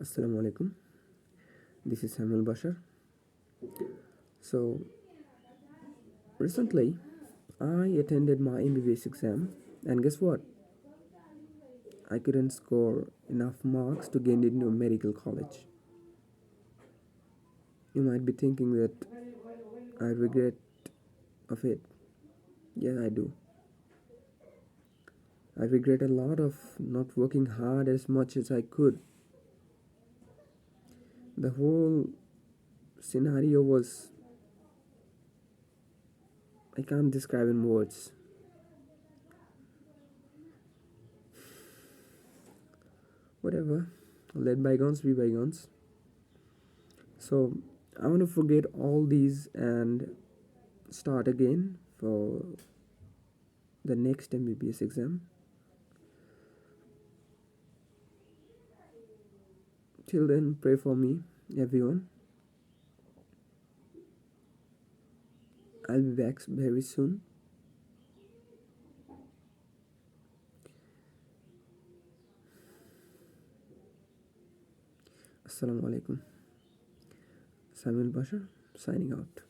Assalamu alaikum. This is Samuel Bashar. So, recently I attended my MBBS exam, and guess what? I couldn't score enough marks to get into a medical college. You might be thinking that I regret of it. Yeah, I do. I regret a lot of not working hard as much as I could. The whole scenario was, I can't describe in words. Whatever, let bygones be bygones. So I want to forget all these and start again for the next MBBS exam. Till then, pray for me, everyone. I'll be back very soon. Assalamu alaikum. Samuel Bashar signing out.